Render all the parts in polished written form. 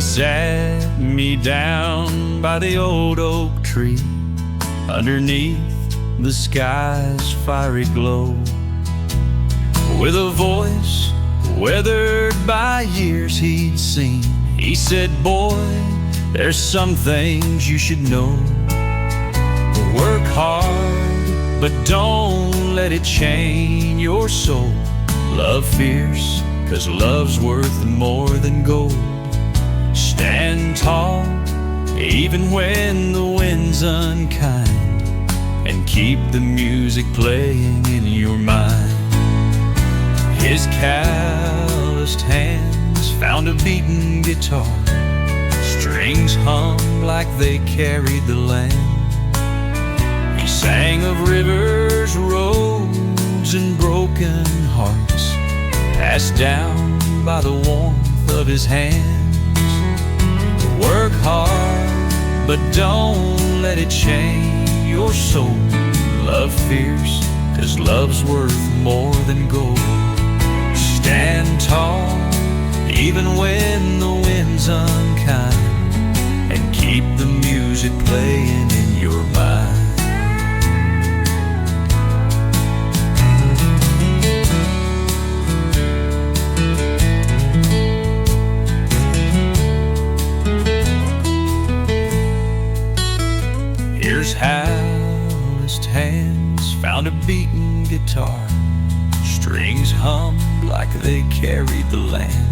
He sat me down by the old oak tree, underneath the sky's fiery glow. With a voice weathered by years he'd seen, he said, "Boy, there's some things you should know. Work hard, but don't let it chain your soul. Love fierce, 'cause love's worth more than gold. Stand tall, even when the wind's unkind, and keep the music playing in your mind." His calloused hands found a beaten guitar, strings hummed like they carried the land. He sang of rivers, roads, and broken hearts, passed down by the warmth of his hands. Work hard, but don't let it change your soul. Love fierce, 'cause love's worth more than gold. Stand tall, even when the wind's unkind, and keep the music playing in your mind. Here's calloused hands found a beaten guitar, strings hummed like they carried the land.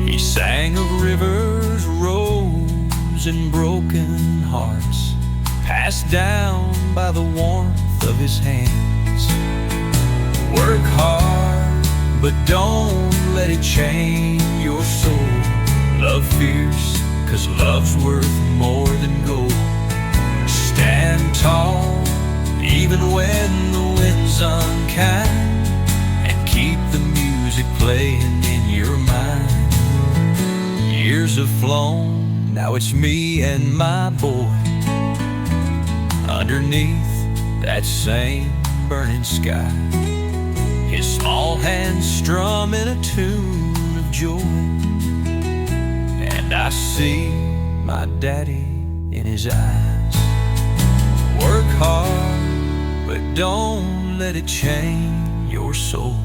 He sang of rivers, roads, and broken hearts, passed down by the warmth of his hands. Work hard, but don't let it change your soul. Love fierce, 'cause love's worth more than gold. Stand tall, even when the wind's unkind, and keep the music playing in your mind. Years have flown, now it's me and my boy, underneath that same burning sky. His small hands strumming a tune of joy, and I see my daddy in his eyes. Work hard, but don't let it change your soul.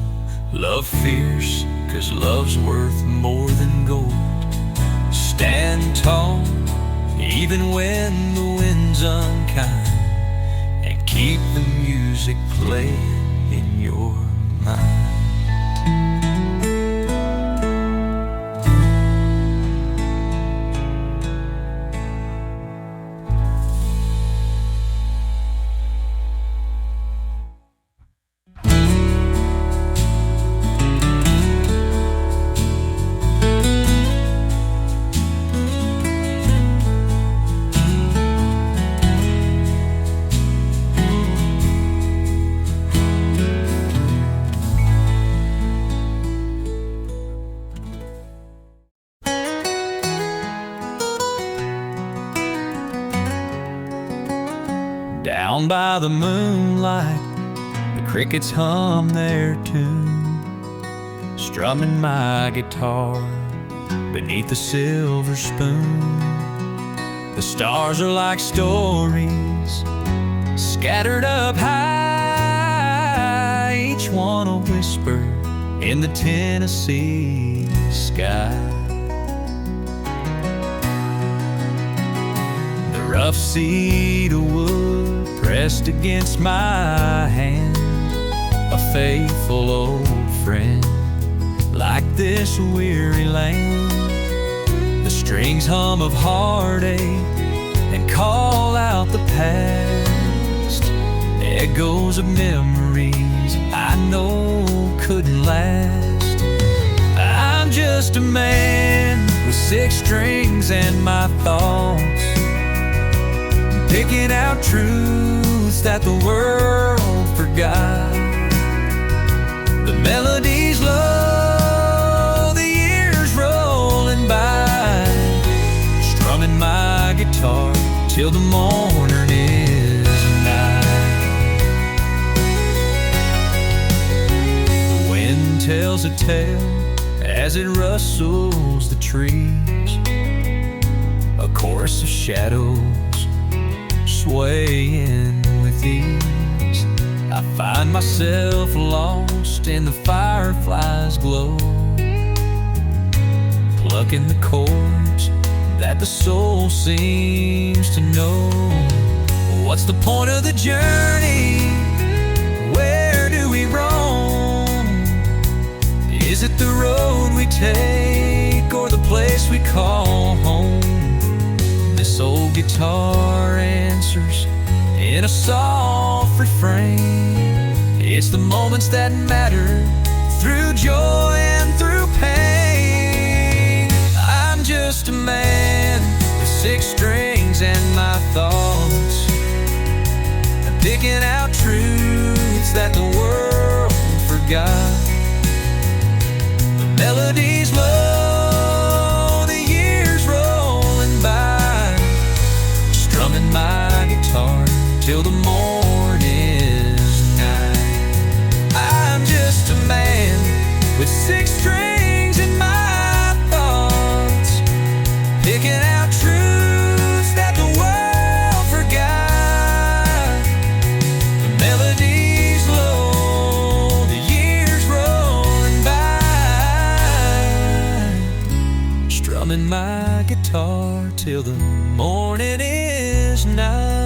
Love fierce, 'cause love's worth more than gold. Stand tall, even when the wind's unkind, and keep the music playing in your mind. Down by the moonlight, the crickets hum their tune, strumming my guitar beneath the silver spoon. The stars are like stories scattered up high, each one a whisper in the Tennessee sky. The rough cedar wood pressed against my hand, a faithful old friend, like this weary land. The strings hum of heartache and call out the past, echoes of memories I know couldn't last. I'm just a man with 6 strings and my thoughts, picking out truths that the world forgot. The melodies low, the years rolling by, strumming my guitar till the morning is night. The wind tells a tale as it rustles the trees. A chorus of shadows swaying with ease. I find myself lost in the firefly's glow, plucking the chords that the soul seems to know. What's the point of the journey? Where do we roam? Is it the road we take, or the place we call home? This old guitar answers in a soft refrain. It's the moments that matter, through joy and through pain. I'm just a man with 6 strings and my thoughts, picking out truths that the world forgot. The melodies low, the years rolling by, strumming my guitar till the morning's night. I'm just a man with 6 strings in my thoughts, picking out truths that the world forgot. The melodies low, the years rolling by, strumming my guitar till the morning is nigh.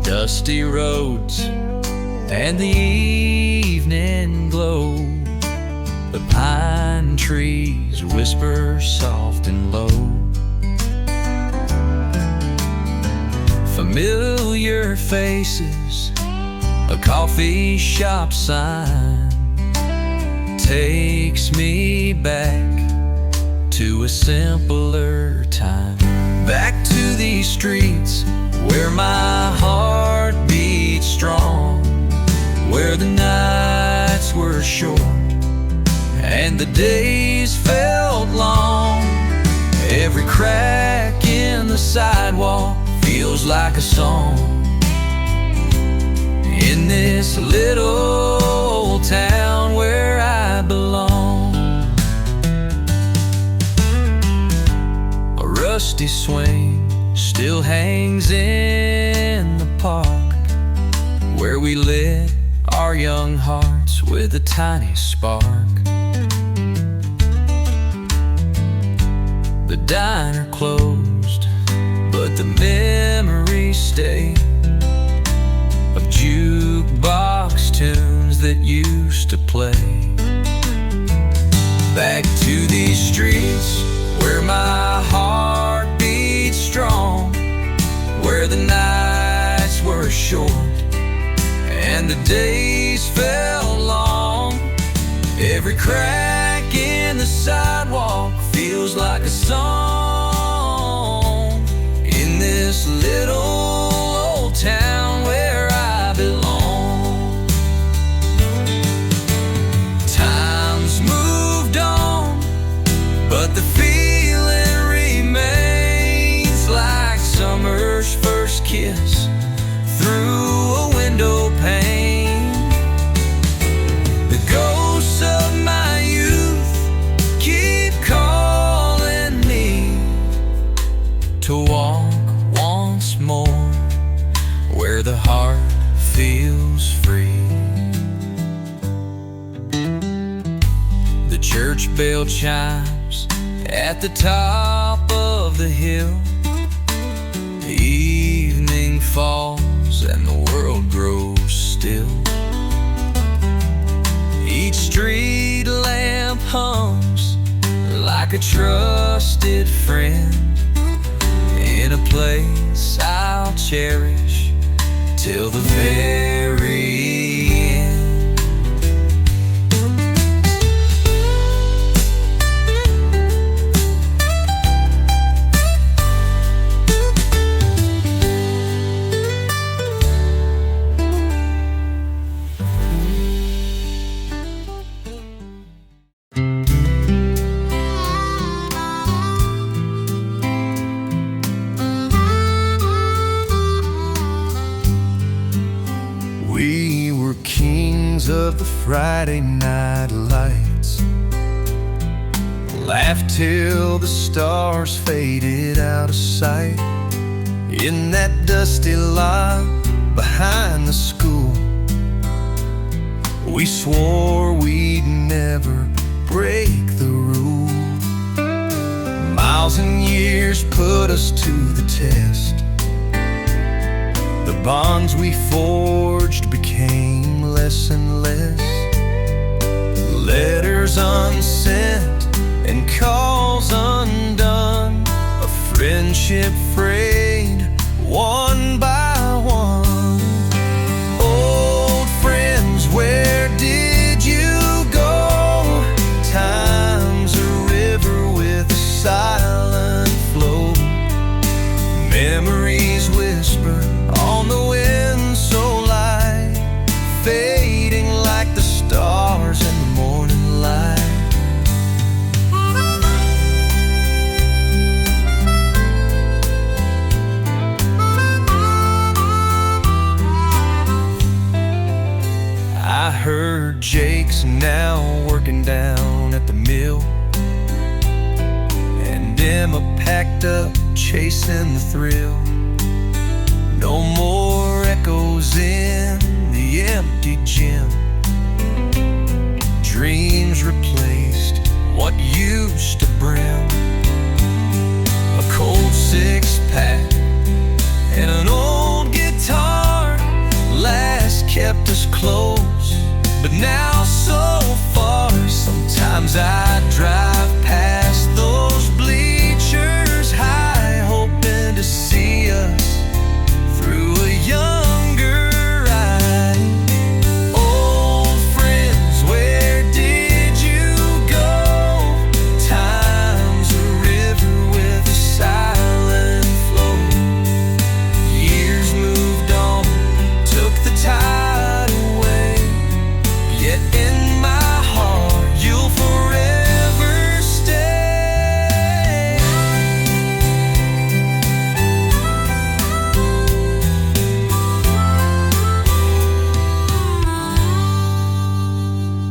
Dusty roads and the evening glow, the pine trees whisper soft and low. Familiar faces, a coffee shop sign takes me back to a simpler time. Back to these streets where my heart beats strong, where the nights were short and the days felt long. Every crack in the sidewalk feels like a song. In this little old town where I belong, a rusty swing still hangs in the park, where we lit our young hearts with a tiny spark. The diner closed, but the memories stay, of jukebox tunes that used to play. Back to these streets where my heart beats strong, where the nights were short and the days felt long. Every crack in the sidewalk feels like a song. In this little old town where I belong, time's moved on, but the feeling remains like summer's first kiss through a window pane. The ghosts of my youth keep calling me to walk once more where the heart feels free. The church bell chimes at the top of the hill. The evening falls and the world grows still. Each street lamp hums like a trusted friend, in a place I'll cherish till the very end. were kings of the Friday night lights, laughed till the stars faded out of sight. In that dusty lot behind the school, we swore we'd never break the rule. Miles and years put us to the test. The bonds we forged became less and less. Letters unsent and calls undone, a friendship frayed one by one. Old friends, where did you go? Time's a river with a silent flow. Memories whisper on the wind so light, fading like the stars in the morning light. I heard Jake's now working down at the mill, and Emma packed up chasing the thrill. No more echoes in the empty gym. Dreams replaced what used to brim. A cold six-pack and an old guitar last kept us close, but now so far. Sometimes I drive past those bleachers high, hoping to see us through a younger eye. Old friends, where did you go? Time's a river with a silent flow. Years moved on, took the tide away, yet in my heart you'll forever stay.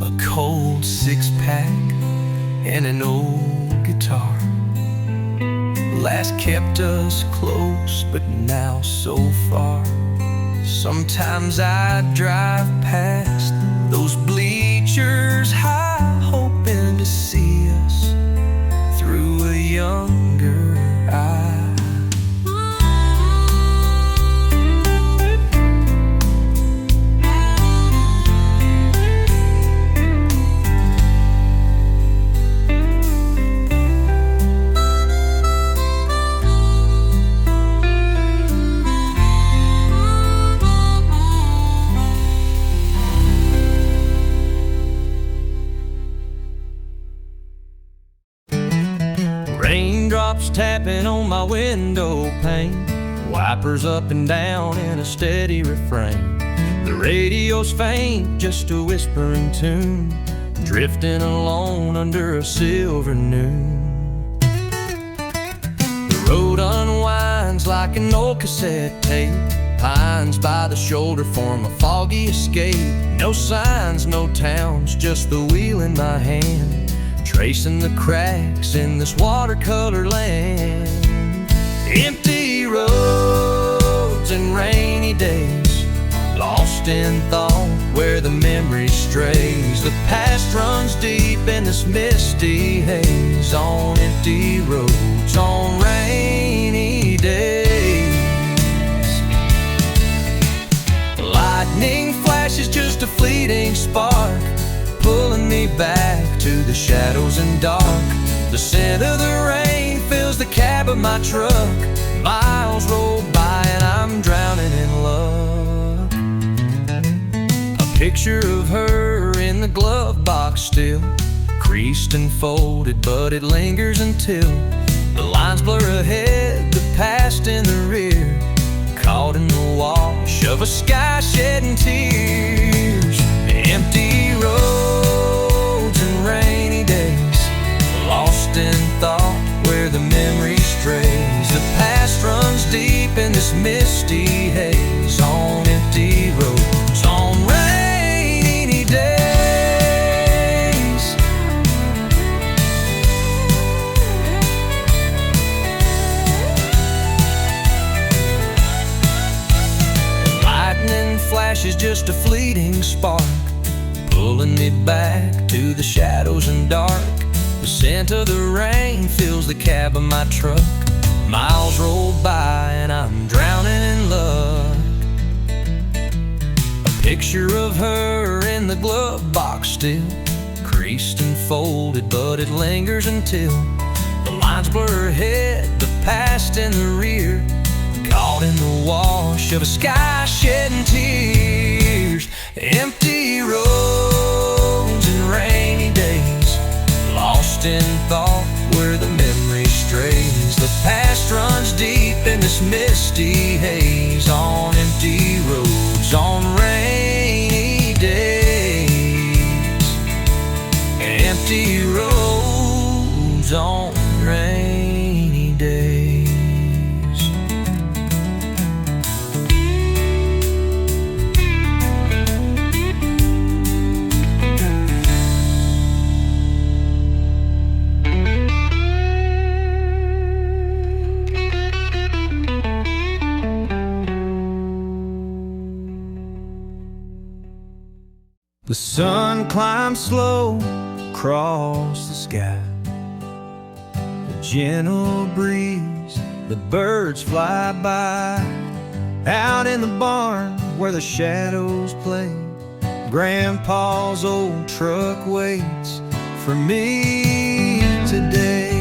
A cold six-pack and an old guitar last kept us close, but now so far. Sometimes I drive past those bleachers high, hoping to see us through a younger eye. Raindrops tapping on my window pane, wipers up and down in a steady refrain. The radio's faint, just a whispering tune, drifting alone under a silver noon. The road unwinds like an old cassette tape, pines by the shoulder form a foggy escape. No signs, no towns, just the wheel in my hand, tracing the cracks in this watercolor land. Empty roads and rainy days, lost in thought where the memory strays. The past runs deep in this misty haze, on empty roads, on rainy days. Lightning flashes just a fleeting spark, pulling me back to the shadows and dark. The scent of the rain fills the cab of my truck. Miles roll by and I'm drowning in luck. A picture of her in the glove box still, creased and folded, but it lingers until the lines blur ahead, the past in the rear, caught in the wash of a sky shedding tears. Empty roads and rainy days, lost in thought where the memory strays. The past runs deep in this misty haze, on empty roads, on rainy spark, pulling me back to the shadows and dark. The scent of the rain fills the cab of my truck. Miles roll by and I'm drowning in luck. A picture of her in the glove box still, creased and folded, but it lingers until the lines blur ahead, the past in the rear, caught in the wash of a sky shedding tears. Empty roads and rainy days, lost in thought where the memory strays. The past runs deep in this misty haze, on empty roads, on rainy days. Empty roads on rainy days. The sun climbs slow across the sky, a gentle breeze, the birds fly by. Out in the barn where the shadows play, Grandpa's old truck waits for me today.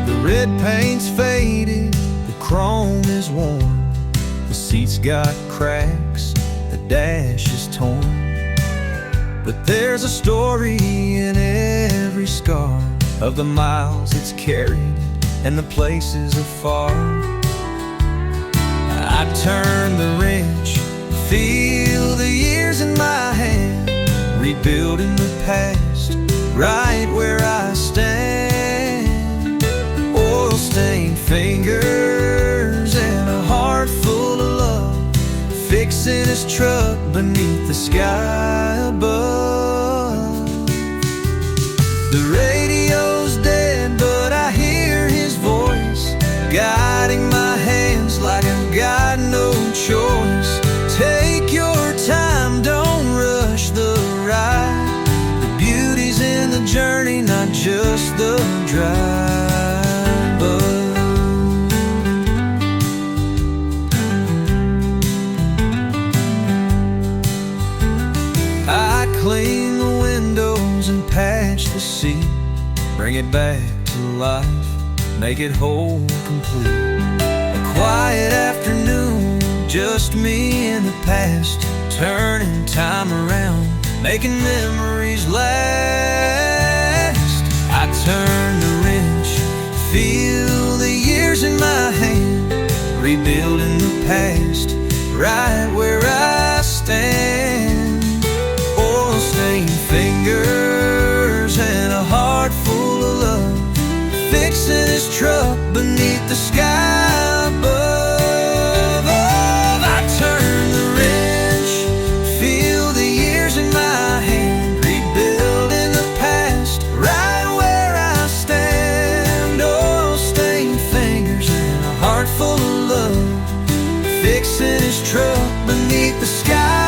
The red paint's faded, chrome is worn, the seat's got cracks, the dash is torn. But there's a story in every scar of the miles it's carried and the places afar. I turn the wrench, feel the years in my hand, rebuilding the past right where I stand. Oil-stained fingers and a heart full of love, fixing his truck beneath the sky above. The radio's dead, but I hear his voice guiding my hands like I've got no choice. Take your time, don't rush the ride. The beauty's in the journey, not just the drive. Clean the windows and patch the seat, bring it back to life, make it whole, complete. A quiet afternoon, just me and the past, turning time around, making memories last. I turn the wrench, feel the years in my hand, rebuilding the past right where I stand. Oil-stained fingers and a heart full of love, fixing his truck beneath the sky above. I turn the wrench, feel the years in my hand, rebuilding the past right where I stand. Oil-stained fingers and a heart full of love, fixing his truck beneath the sky.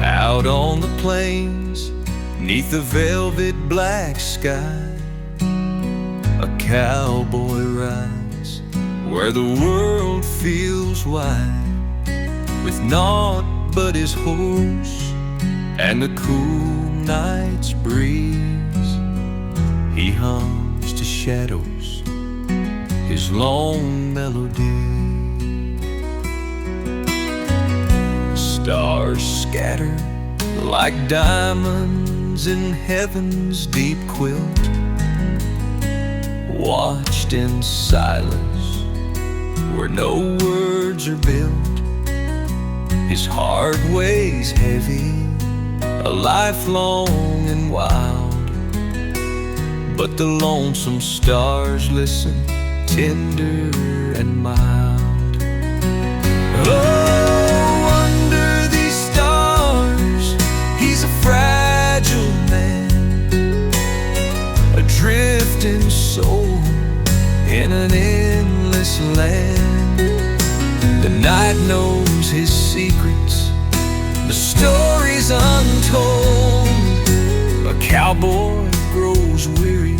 Out on the plains, neath the velvet black sky, a cowboy rides where the world feels wide, with naught but his horse and the cool night's breeze. He hums to shadows his long melody. Stars scatter like diamonds in heaven's deep quilt, watched in silence where no words are built. His heart weighs heavy, a life long and wild, but the lonesome stars listen, tender and mild. Oh, under these stars, he's a fragile man, a drifting soul in an endless land. The night knows his secrets, the stories untold. A cowboy grows weary,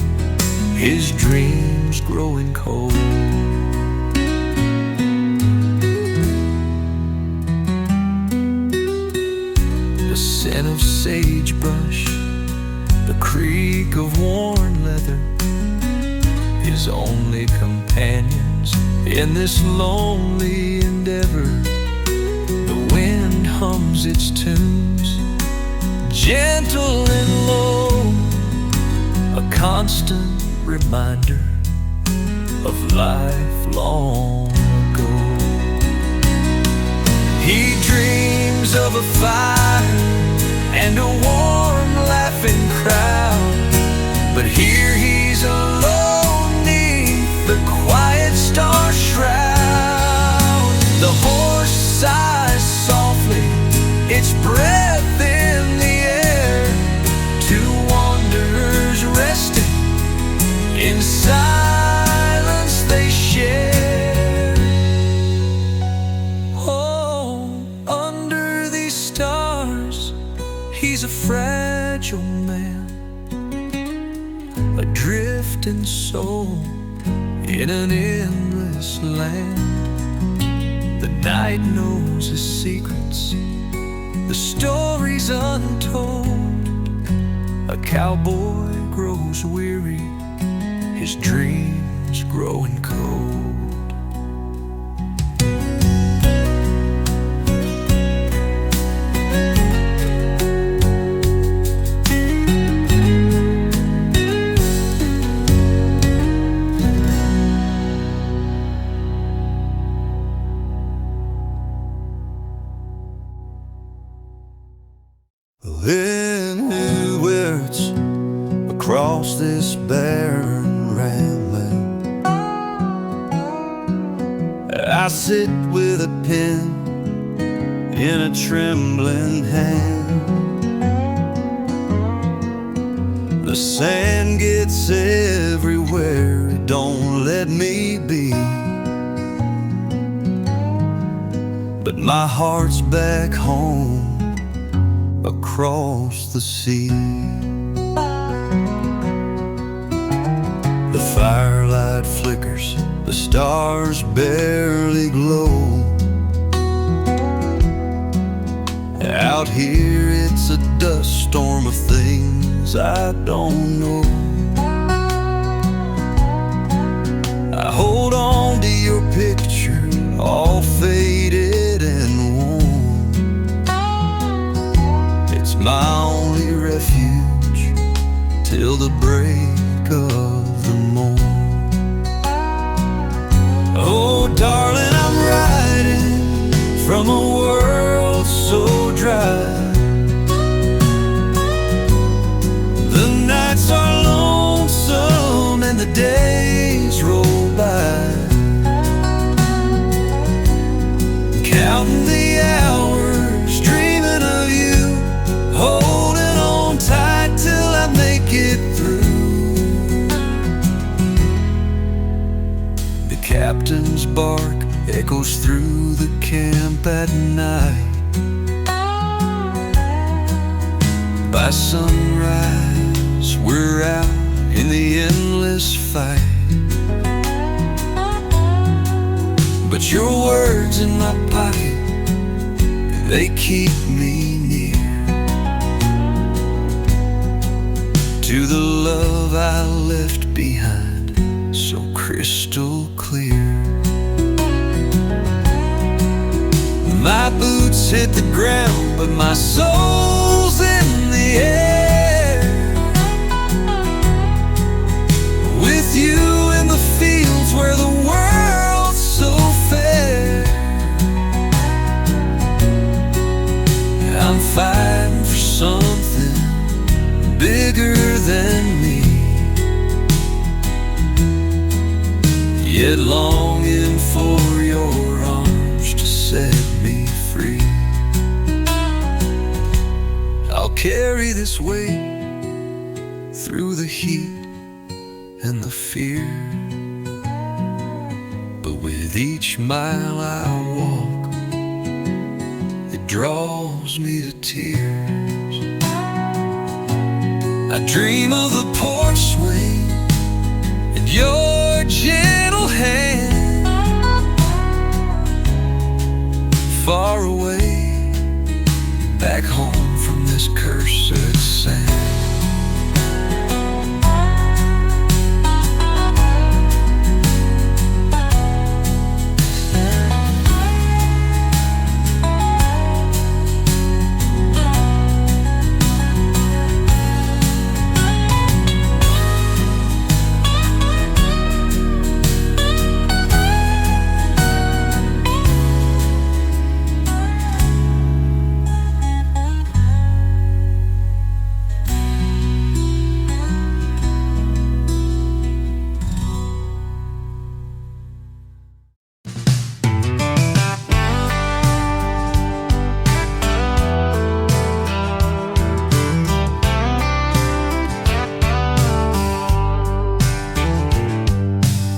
his dreams growing cold. The scent of sagebrush, the creak of worn leather, his only companions in this lonely endeavor. The wind hums its tunes, gentle and low, a constant reminder of life long ago. He dreams of a fire and a warm laughing crowd, but here he's alone neath the quiet star shroud. The horse sighs softly, its breath in the air, two wanderers resting, in silence they share. Oh, under these stars, he's a fragile man, a drifting soul in an endless land. The night knows his secrets, the stories untold. A cowboy grows weary, his dreams growing cold. In new words across this barren rambling, I sit with a pen in a trembling hand. The sand gets everywhere, it don't let me be, but my heart's back home across the sea. The firelight flickers, the stars barely glow. Out here it's a dust storm of things I don't know. I hold on to your picture, all faded and worn. My only refuge till the break of the morn. Oh, darling, I'm riding from a world so dry. The nights are lonesome and the days roll by, counting the hours, dreaming of you, holding on tight till I make it through. The captain's bark echoes through the camp at night. By sunrise, we're out in the endless fight. But your words in my pocket, they keep me near to the love I left behind, so crystal clear. My boots hit the ground, but my soul's in the air. With you in the fields where the world's so carry this weight through the heat and the fear. But with each mile I walk, it draws me to tears. I dream of the porch swing and your gentle hand, far away, back home from this cursed sand.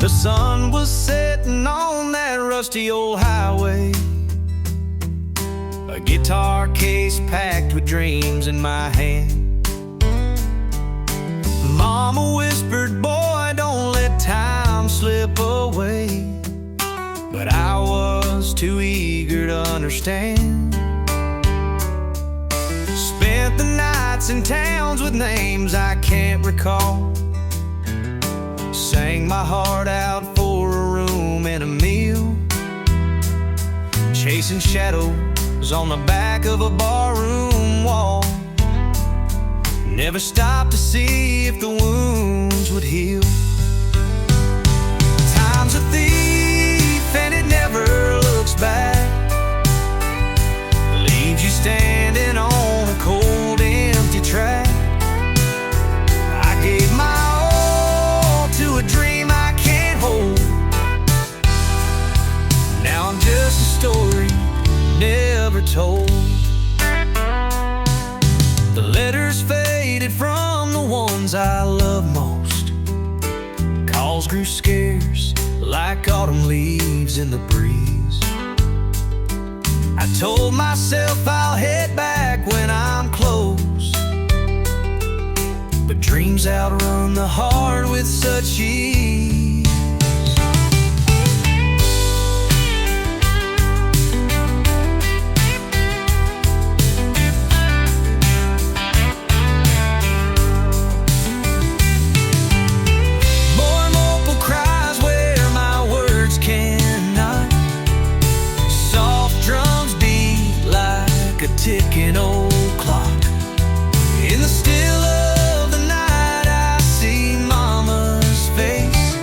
The sun was setting on that rusty old highway, a guitar case packed with dreams in my hand. Mama whispered, boy, don't let time slip away. But I was too eager to understand. Spent the nights in towns with names I can't recall, sang my heart out for a room and a meal, chasing shadows on the back of a barroom wall. Never stopped to see if the wounds would heal. Time's a thief and it never looks back, leaves you standing on a cold, empty track. I gave my a dream I can't hold. Now I'm just a story never told. The letters faded from the ones I love most. Calls grew scarce like autumn leaves in the breeze. I told myself I'll head back when I'm close, but dreams outrun the heart with such ease. More mobile cries where my words cannot. Soft drums beat like a ticking old clock. In the still of the night I see Mama's face,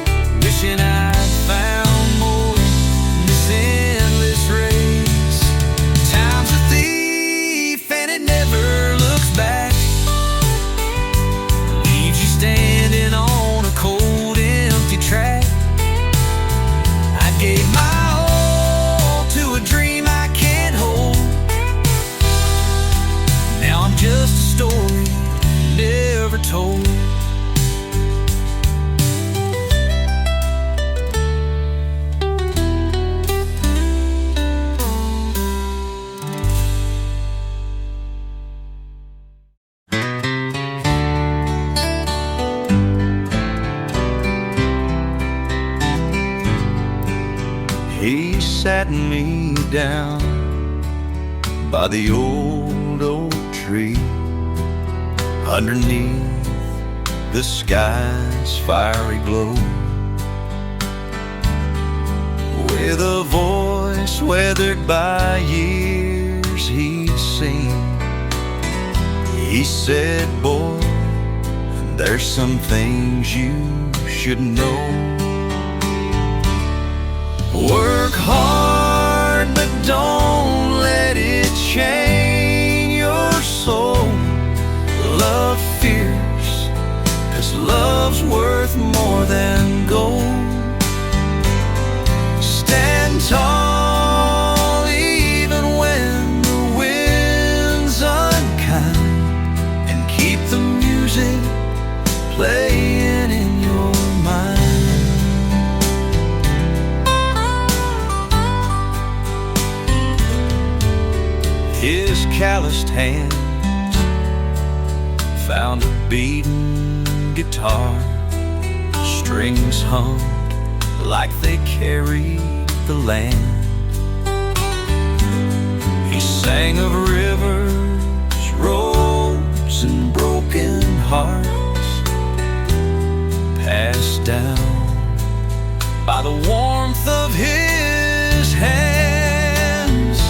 wishing I'd found more in this endless race. Time's a thief and it never looks back, leaves you standing on a cold, empty track. I gave my all to a dream I can't hold. Now I'm just a story never told. He sat me down by the old oak tree, underneath the sky's fiery glow. With a voice weathered by years he'd seen, he said, boy, there's some things you should know. Work hard, but don't let it chain your soul. Love fierce, 'cause love's worth more than gold. Stand tall even when the wind's unkind. His calloused hand found a beaten guitar. Strings hummed like they carried the land. He sang of rivers, roads, and broken hearts, passed down by the warmth of his hands.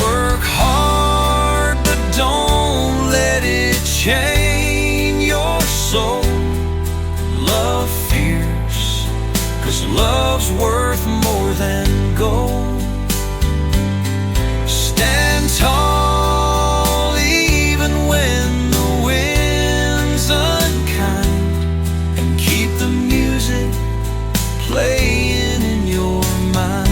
Work hard, but don't let it chain your soul. Love fierce, 'cause love's worth more than gold. Stand tall even when the wind's unkind, and keep the music playing in your mind.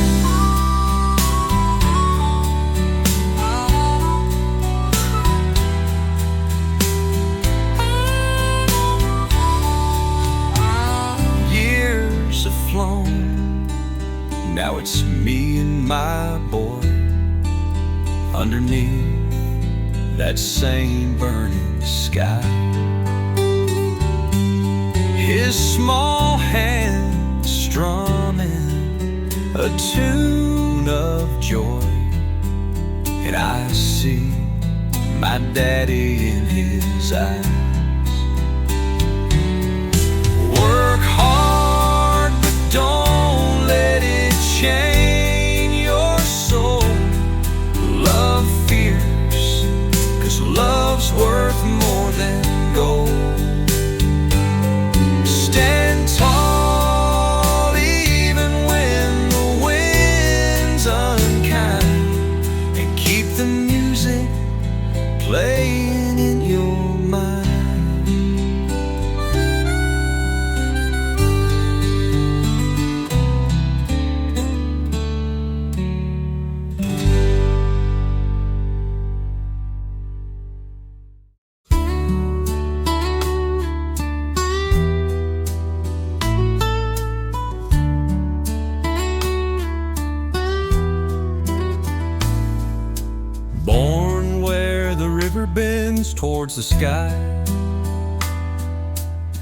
Years have flown, now it's me and my boy underneath that same burning sky. His small hands strumming a tune of joy, and I see my daddy in his eyes. Work hard, but don't let it chain your soul. Love fierce, 'cause love's worth more than gold. Stand tall even when the wind's unkind, and keep the music playing in your mind. Born where the river bends towards the sky,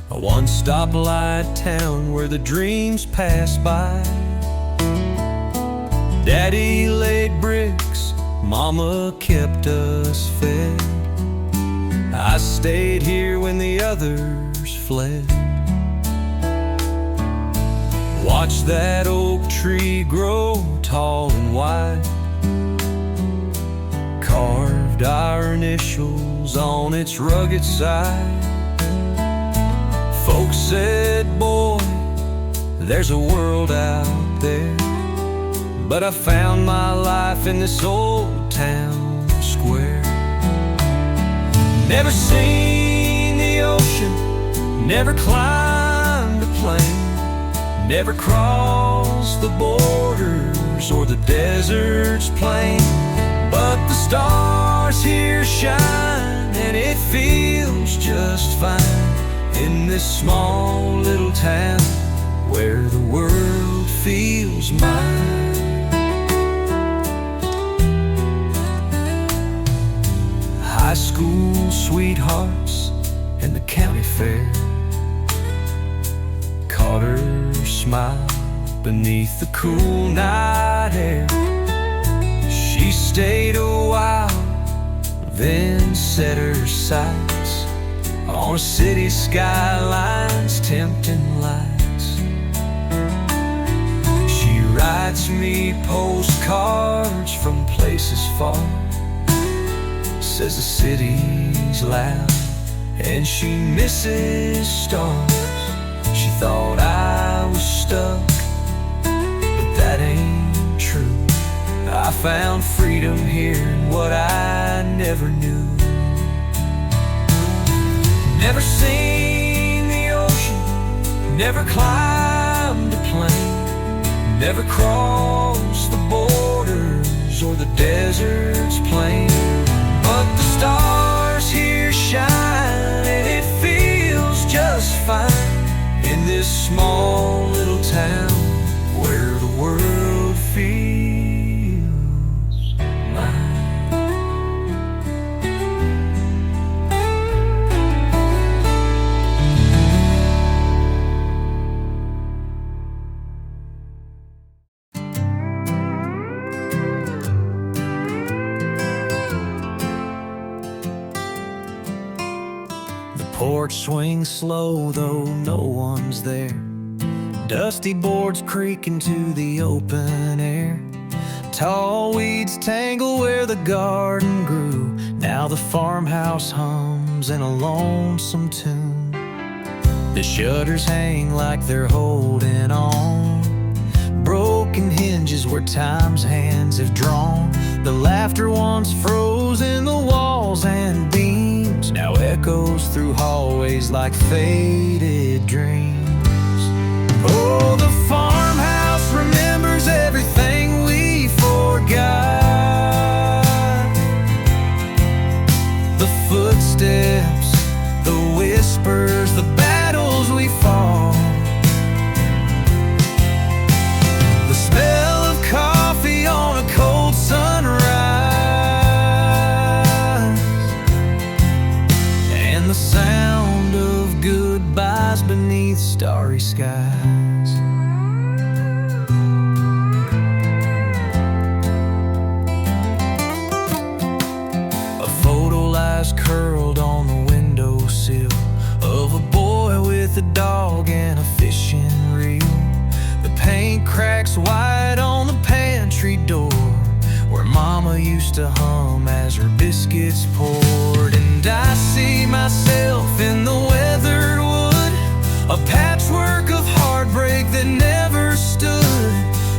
a one-stop light town where the dreams pass by. Daddy laid bricks, Mama kept us fed. I stayed here when the others fled. Watched that oak tree grow tall and wide, carved our initials on its rugged side. Folks said, boy, there's a world out there, but I found my life in this old town square. Never seen the ocean, never climbed a plane, never crossed the borders or the desert's plain. But the stars here shine, and it feels just fine in this small little town where the world feels mine. High school sweethearts and the county fair caught her smile beneath the cool night air. She stayed a while, then set her sights on a city skyline's tempting lights. She writes me postcards from places far, says the city's loud and she misses stars. She thought I was stuck, but that ain't true. I found freedom here in what I never knew. Never seen the ocean, never climbed a plane, never crossed the borders or the desert's plain. But the stars here shine, and it feels just fine in this small little town where the world feels mine. porch swings slow, though no one's there. Dusty boards creak into the open air. Tall weeds tangle where the garden grew. Now the farmhouse hums in a lonesome tune. The shutters hang like they're holding on. Broken hinges where time's hands have drawn. The laughter once froze in the walls and beams now echoes through hallways like faded dreams. Oh, the farmhouse remembers everything we forgot. The footsteps, the whispers, the battles we fought. The smell of coffee on a cold sunrise, and the sound of goodbyes beneath starry skies. A photo lies curled on the windowsill of a boy with a dog and a fishing reel. The paint cracks wide on the pantry door, where Mama used to hum as her biscuits poured. And I see myself in the weathered wood, a patchwork of heartbreak that never stood.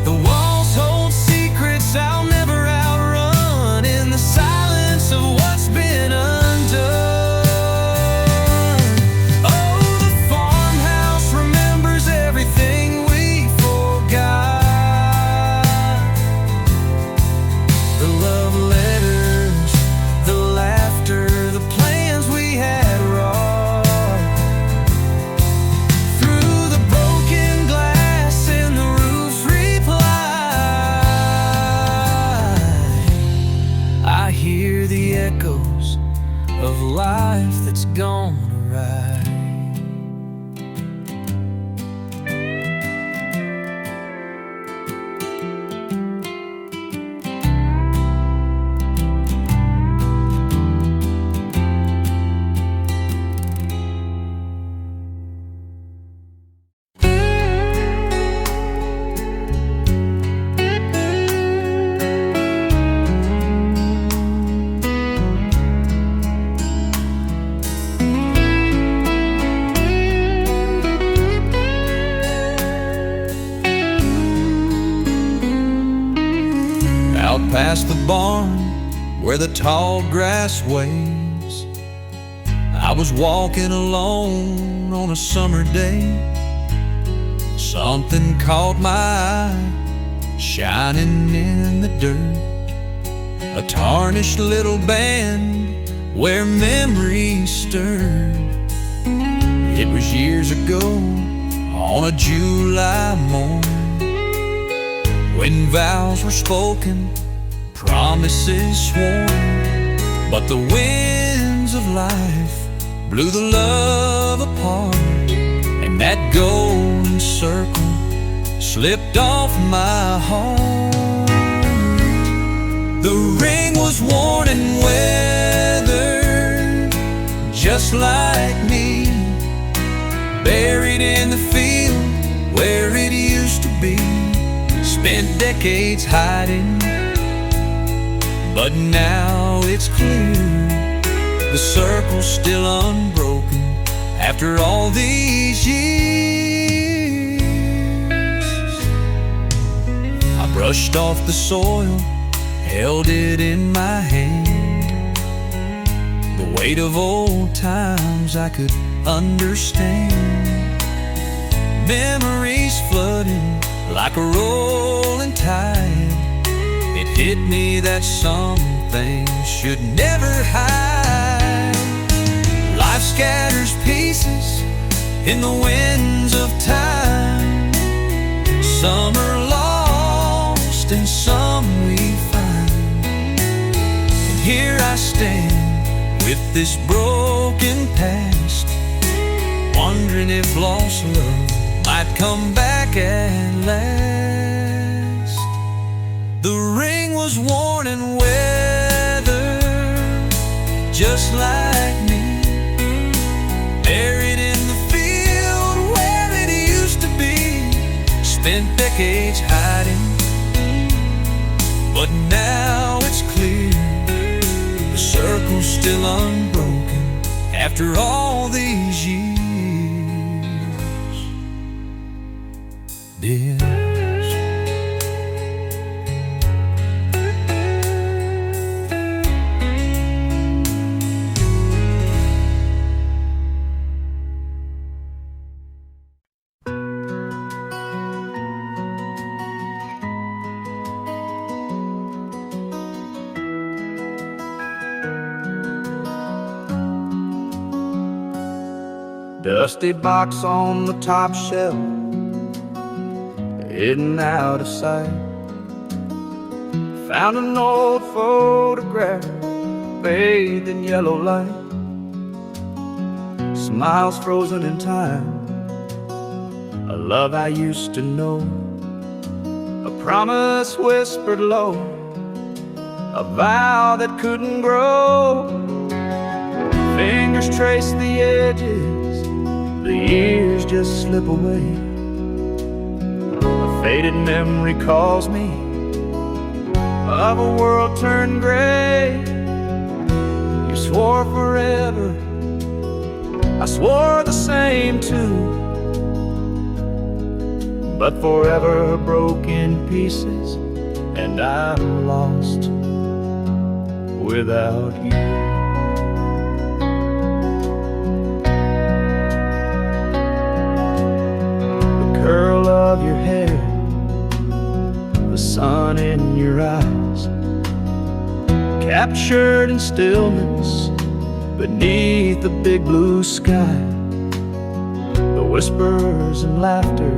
The walls hold secrets I'll never outrun, in the silence of what's been undone. Oh, the farmhouse remembers everything we forgot. The love letters, the laughter, the plans we had wrought. Through the broken glass and the roof's reply, I hear the echoes of life that's gone awry. Out past the barn where the tall grass waves, I was walking alone on a summer day. Something caught my eye, shining in the dirt. A tarnished little band where memories stirred. It was years ago on a July morn, when vows were spoken, promises sworn, but the winds of life blew the love apart, and that golden circle slipped off my heart. The ring was worn and weathered, just like me, buried in the field where it used to be. Spent decades hiding, but now it's clear the circle's still unbroken after all these years. I brushed off the soil, held it in my hand, the weight of old times I could understand. Memories flooding like a rolling tide, it hit me that some things should never hide. Life scatters pieces in the winds of time. Some are lost and some we find. And here I stand with this broken past, wondering if lost love might come back at last. The ring was worn and weathered, just like me, decades hiding, but now it's clear the circle's still unbroken after all these years. Dear, dusty box on the top shelf, hidden out of sight. Found an old photograph, bathed in yellow light. Smiles frozen in time, a love I used to know, a promise whispered low, a vow that couldn't grow. Fingers trace the edges, the years just slip away. A faded memory calls me of a world turned gray. You swore forever, I swore the same too, but forever broke in pieces, and I'm lost without you. Curl of your hair, the sun in your eyes, captured in stillness beneath the big blue sky. The whispers and laughter,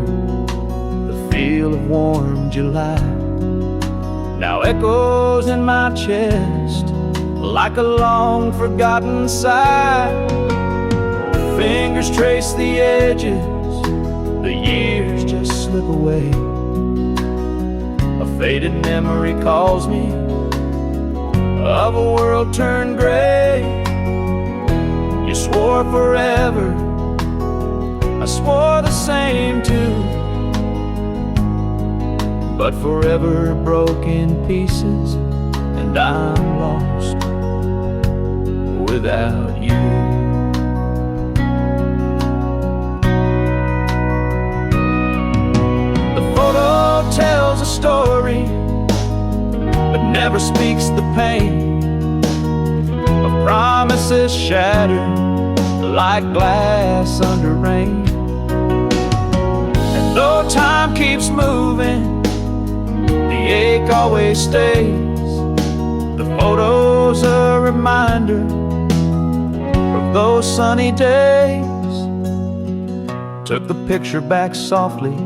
the feel of warm July, now echoes in my chest like a long forgotten sigh. Fingers trace the edges, the years just slip away. A faded memory calls me of a world turned gray. You swore forever, I swore the same too, but forever broke in pieces, and I'm lost without you. Tells a story, but never speaks the pain of promises shattered like glass under rain. And though time keeps moving, the ache always stays. The photo's a reminder of those sunny days. Took the picture back softly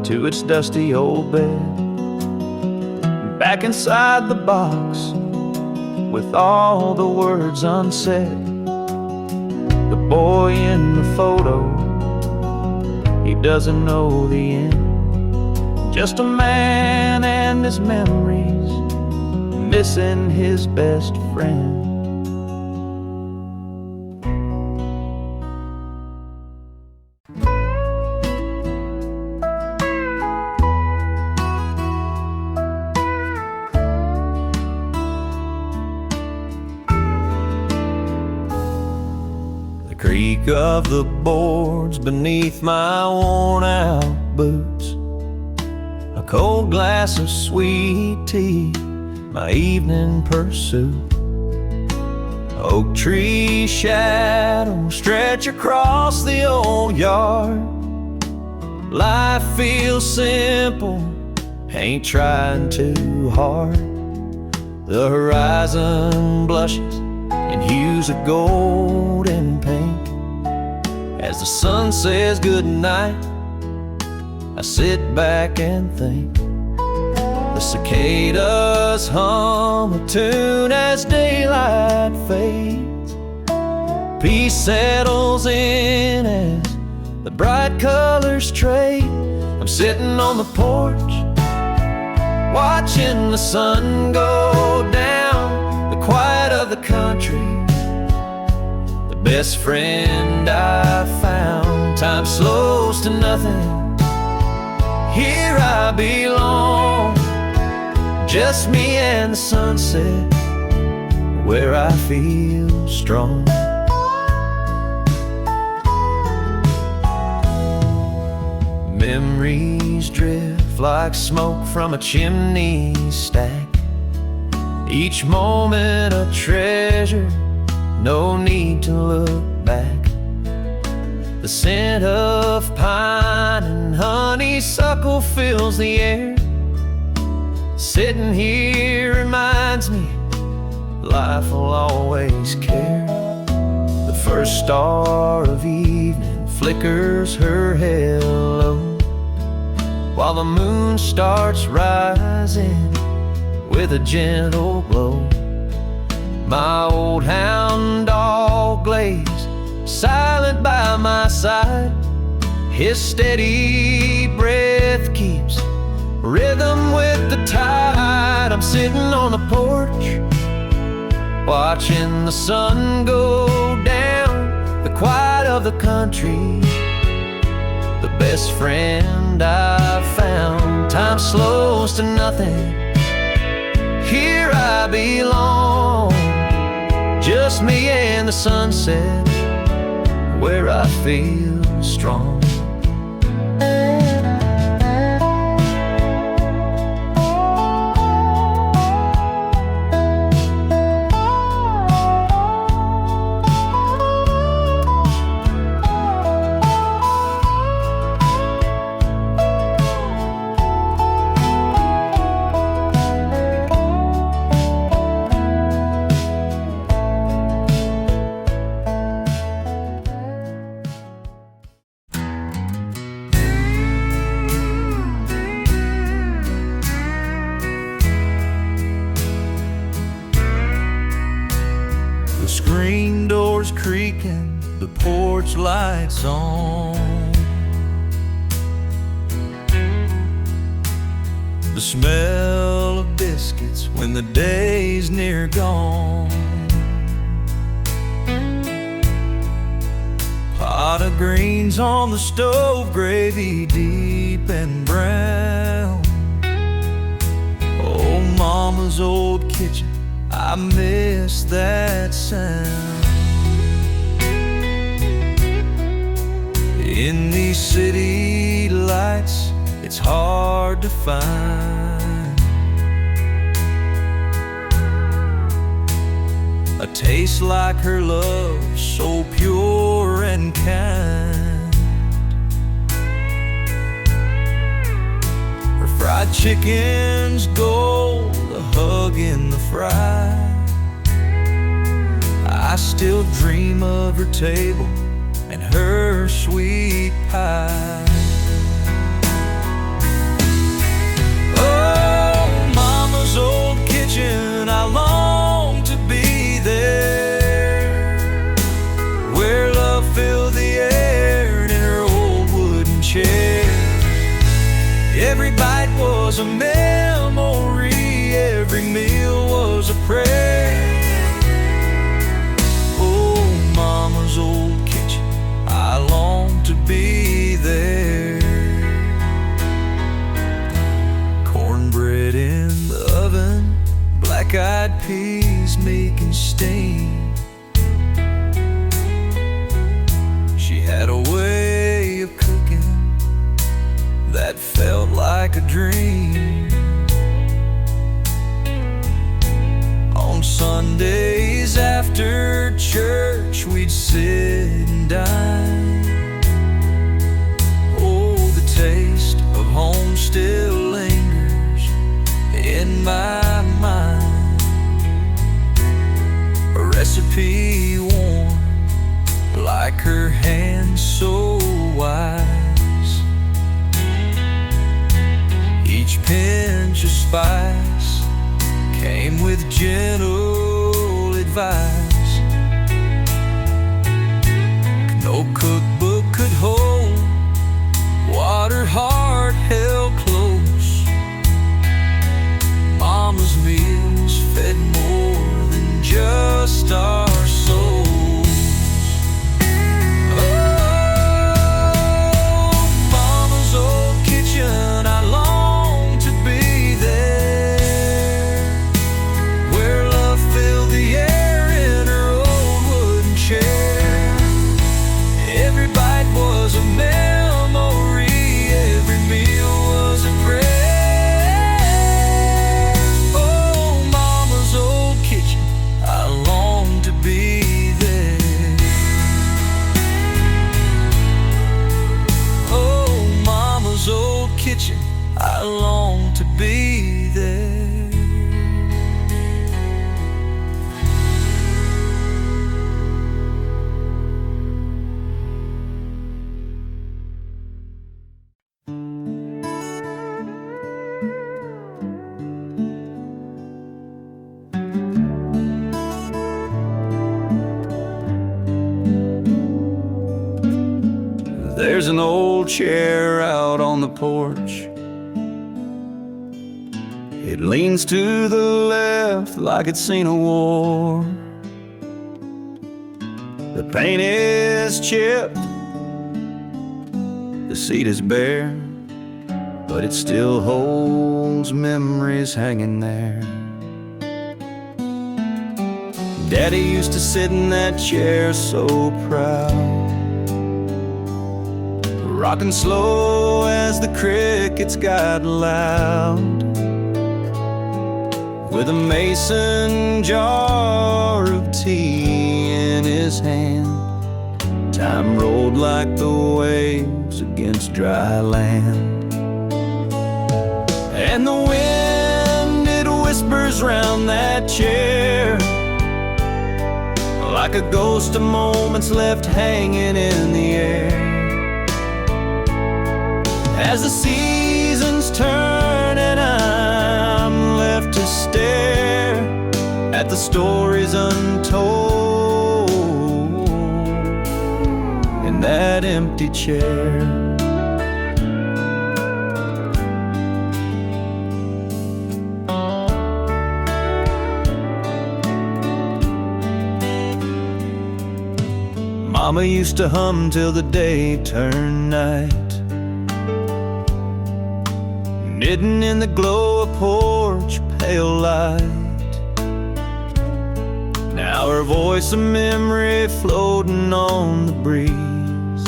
to its dusty old bed, back inside the box with all the words unsaid. The boy in the photo, he doesn't know the end, just a man and his memories, missing his best friend. Creak of the boards beneath my worn-out boots, a cold glass of sweet tea, my evening pursuit. Oak tree shadows stretch across the old yard. Life feels simple, ain't trying too hard. The horizon blushes in hues of gold and pink. As the sun says goodnight, I sit back and think. The cicadas hum a tune as daylight fades. Peace settles in as the bright colors trade. I'm sitting on the porch, watching the sun go down. The quiet of the country, the best friend I found. Time slows to nothing, Here I belong, just me and the sunset, where I feel strong. Memories drift like smoke from a chimney stack, each moment a treasure, no need to look back. The scent of pine and honeysuckle fills the air. Sitting here reminds me life will always care. The first star of evening flickers her halo, while the moon starts rising with a gentle glow. My old hound dog Glaze, silent by my side, his steady breath keeps rhythm with the tide. I'm sitting on the porch, watching the sun go down, the quiet of the country, the best friend I've found. Time slows to nothing, here I belong, just me and the sunset, where I feel strong. The screen doors creaking, the porch lights on, the smell of biscuits when the day's near gone, pot of greens on the stove, gravy deep and brown. Oh, mama's old kitchen, I miss that sound. In these city lights, it's hard to find a taste like her love, so pure and kind. Her fried chicken's gold, a hug in the fry. I still dream of her table and her sweet pie. Oh, mama's old kitchen, I long to be there, where love filled the air in her old wooden chair. Every bite was a memory, every meal was a prayer. Old kitchen, I long to be there. Cornbread in the oven, black-eyed peas making steam. She had a way of cooking that felt like a dream. On Sundays after church, we'd sit and dine. Oh, the taste of home still lingers in my mind. A recipe warm, like her hand so wise. Each pinch of spice came with gentle advice. No cookbook could hold what her heart held close. Mama's meals fed more than just our souls. Oh, Mama's old kitchen, There's an old chair out on the porch. It leans to the left like it's seen a war. The paint is chipped, the seat is bare, but it still holds memories hanging there. Daddy used to sit in that chair so proud, rocking slow as the crickets got loud, with a mason jar of tea in his hand. Time rolled like the waves against dry land, and the wind, it whispers round that chair like a ghost of moments left hanging in the air. As the seasons turn and I'm left to stare at the stories untold in that empty chair. Mama used to hum till the day turned night, knitting in the glow of porch pale light. Now her voice of memory floating on the breeze,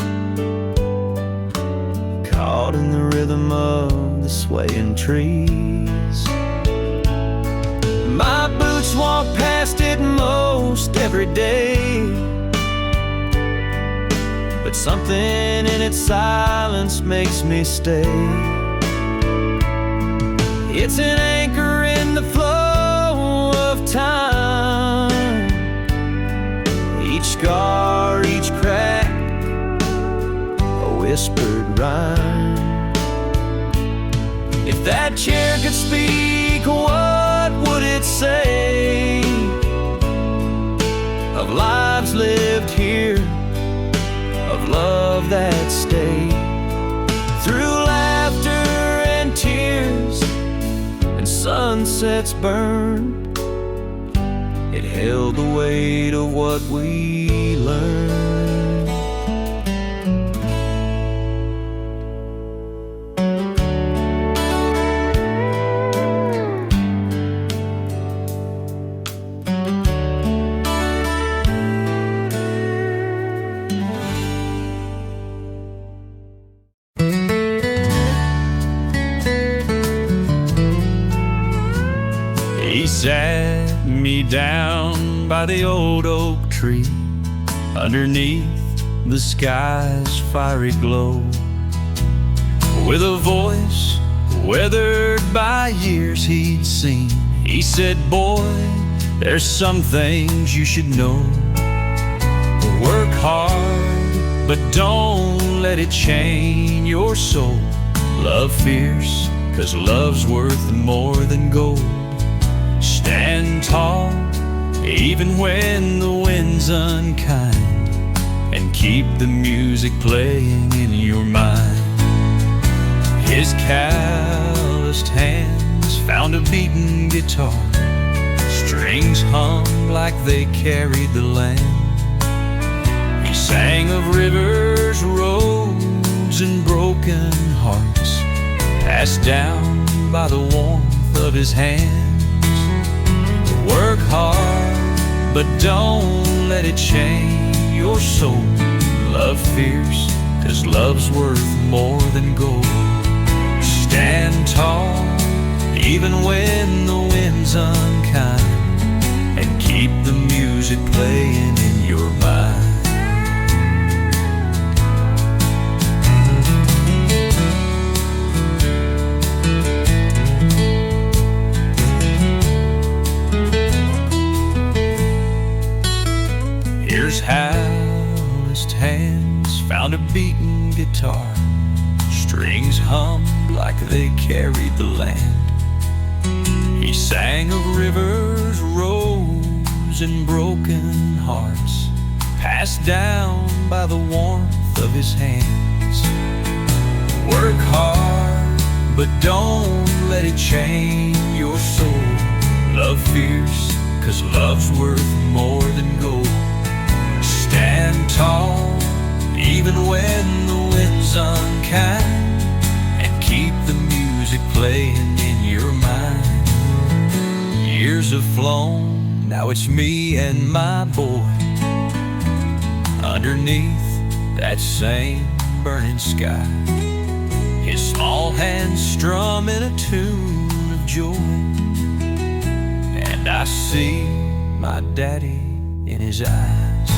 caught in the rhythm of the swaying trees. My boots walk past it most every day, but something in its silence makes me stay. It's an anchor in the flow of time, each scar, each crack, a whispered rhyme. If that chair could speak, what would it say of lives lived here, of love that stayed through laughter and tears and sunsets burned? It held the weight of what we learned. He sat me down by the old oak tree, underneath the sky's fiery glow, with a voice weathered by years he'd seen. He said, boy, there's some things you should know. Work hard, but don't let it chain your soul. Love fierce, 'cause love's worth more than gold. Stand tall, even when the wind's unkind, and keep the music playing in your mind. His calloused hands found a beaten guitar, strings hummed like they carried the land. He sang of rivers, roads, and broken hearts, passed down by the warmth of his hands. Work hard, but don't let it chain your soul. Love fierce, 'cause love's worth more than gold. Stand tall, even when the wind's unkind, and keep the music playing in your mind. Here's calloused hands found a beaten guitar, strings hummed like they carried the land. He sang of rivers, roads, and broken hearts, passed down by the warmth of his hands. Work hard, but don't let it chain your soul. Love fierce, 'cause love's worth more than gold. Stand tall, even when the wind's unkind, and keep the music playing in your mind. Years have flown, now it's me and my boy, underneath that same burning sky. His small hands strumming a tune of joy, and I see my daddy in his eyes.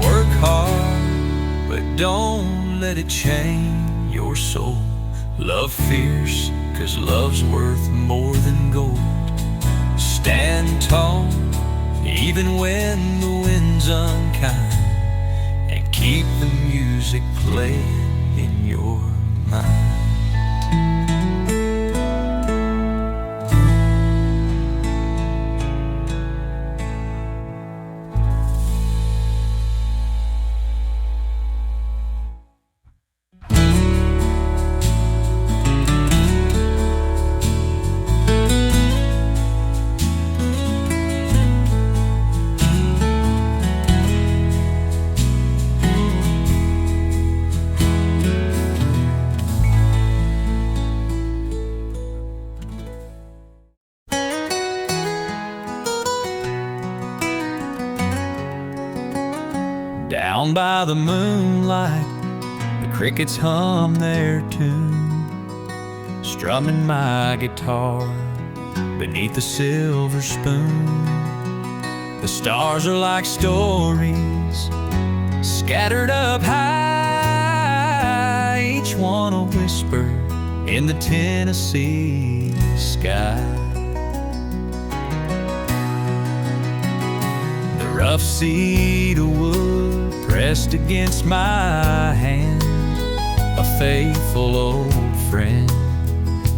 Work hard, but don't let it chain your soul. Love fierce, 'cause love's worth more than gold. Stand tall, even when the wind's unkind, and keep the music playing in your mind. Down by the moonlight, the crickets hum their tune, strumming my guitar beneath the silver spoon. The stars are like stories scattered up high, each one a whisper in the Tennessee sky. The rough cedar wood pressed against my hand, a faithful old friend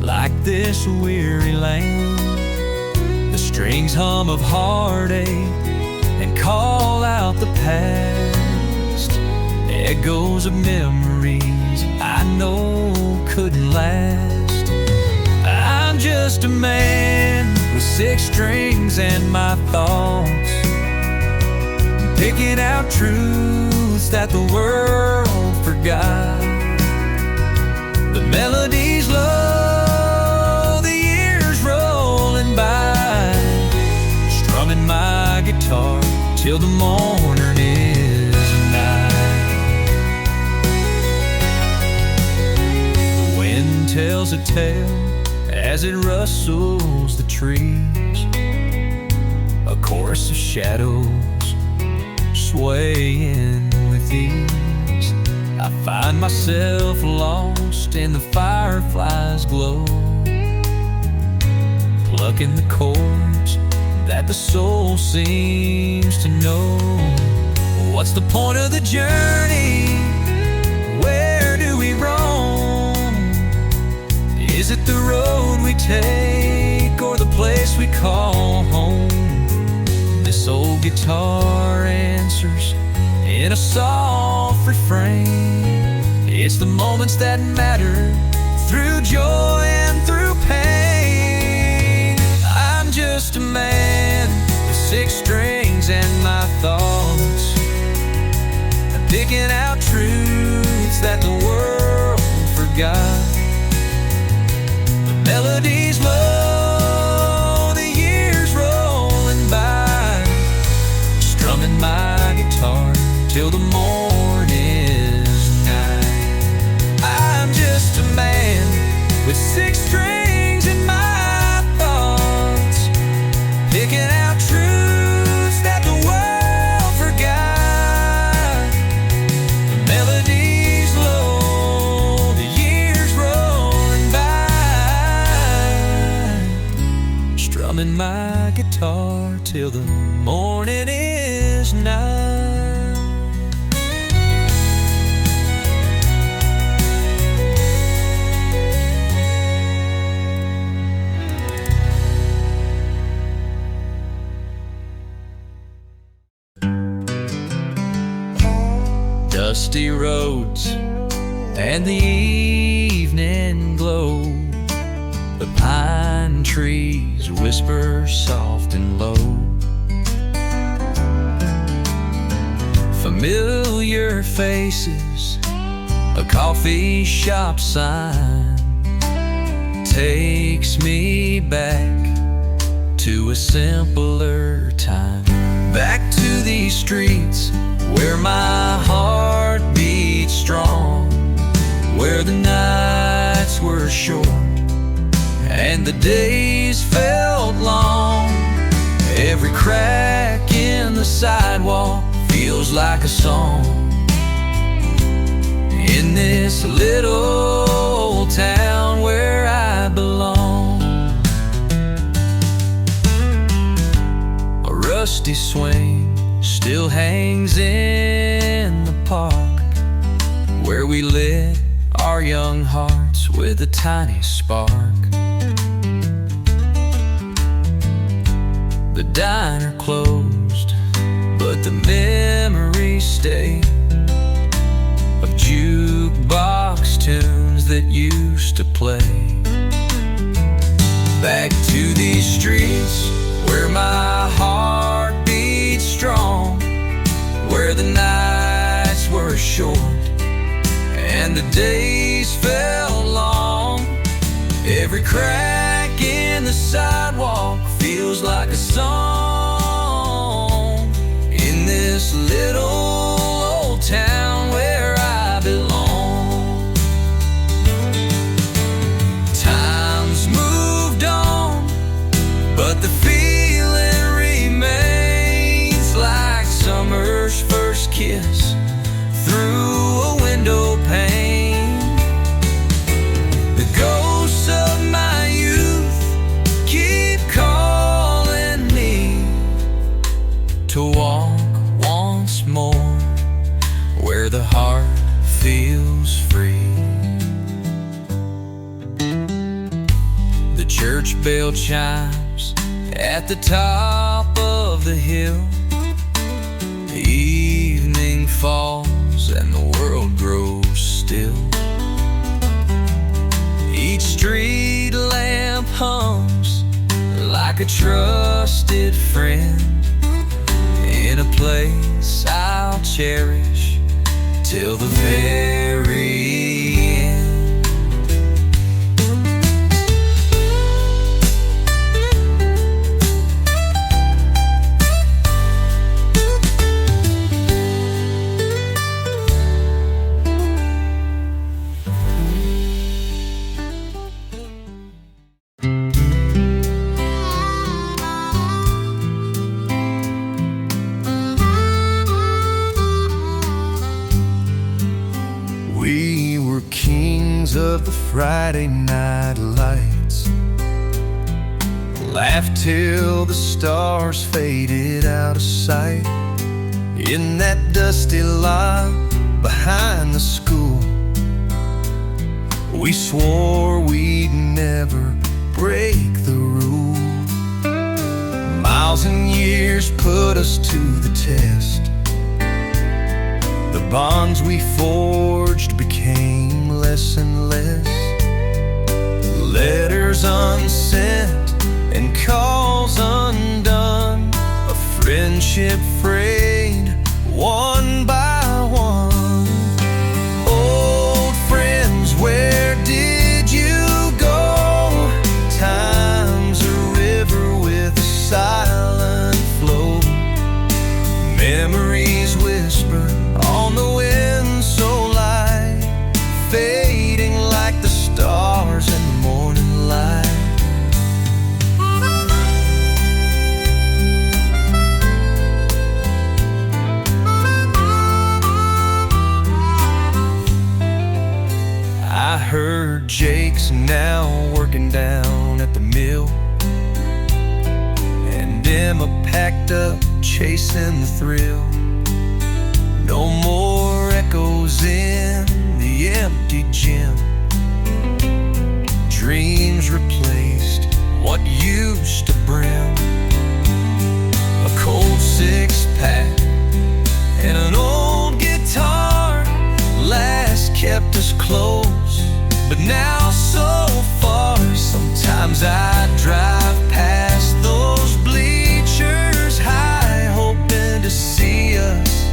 like this weary land. The strings hum of heartache and call out the past, echoes of memories I know couldn't last. I'm just a man with 6 strings and my thoughts, picking out truths that the world forgot. The melodies low, the years rolling by, strumming my guitar till the morning is night. The wind tells a tale as it rustles the trees, a chorus of shadows swaying with ease. I find myself lost in the firefly's glow, plucking the chords that the soul seems to know. What's the point of the journey? Where do we roam? Is it the road we take, or the place we call home? This old guitar answers in a soft refrain. It's the moments that matter, through joy and through pain. I'm just a man with 6 strings and my thoughts, I'm picking out truths that the world forgot. The melodies low, the years rolling by, strumming my guitar till the morning is night. I'm just a man with 6 strings in my thoughts, picking out truths that the world forgot. The melodies low, the years rolling by, strumming my guitar till the morning is night. Dusty roads and the evening glow. The pine trees whisper soft and low. Familiar faces, a coffee shop sign takes me back to a simpler time. Back to these streets where my heart beats strong, where the nights were short and the days felt long. Every crack in the sidewalk feels like a song. In this little old town where I belong, a rusty swing still hangs in the park, where we lit our young hearts with a tiny spark. The diner closed, but the memories stay of jukebox tunes that used to play. Back to these streets where my heart beats strong, where the nights were short and the days felt long. Every crack in the sidewalk feels like a song. In this little old town where I belong, time's moved on, but the feeling remains like summer's first kiss through a window pane. The ghosts of my youth keep calling me to walk once more where the heart feels free. The church bell chimes at the top of the hill. The evening falls and the world grows still. Each street lamp hums like a trusted friend, in a place I'll cherish till the very end. We were kings of the Friday night lights, laughed till the stars faded out of sight. In that dusty lot behind the school, we swore we'd never break the rule. Miles and years put us to the test. The bonds we forged became less and less. Letters unsent and calls undone, a friendship frayed one by one. Old friends, where did you go? Time's a river with a silent flow. Memories whisper on the wind so light, fading like the stars in the morning light. I heard Jake's now working down at the mill, and Emma packed up chasing the thrill. No more echoes in the empty gym. Dreams replaced what used to brim. A cold six-pack and an old guitar last kept us close. close, but now so far. Sometimes I drive past those bleachers high, hoping to see us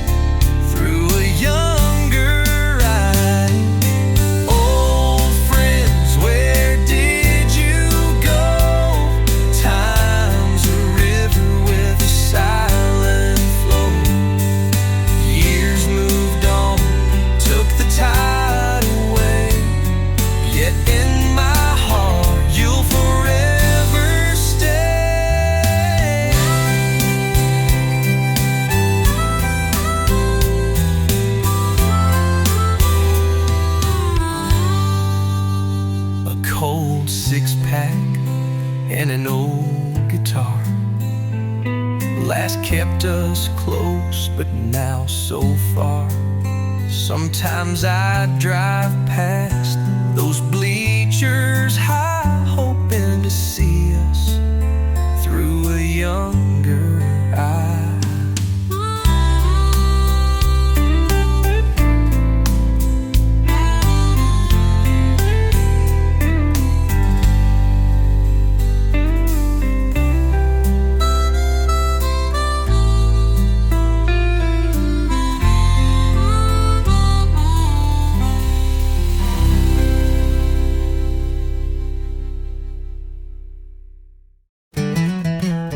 through a younger eye. Old friends, where did you go? Time's a river with a silent flow. Years moved on, took the tide away, yet in my heart you'll forever stay. A cold six-pack and an old guitar last kept us close, but now so far. Sometimes I drive past those bleachers high, hoping to see us through a younger eye.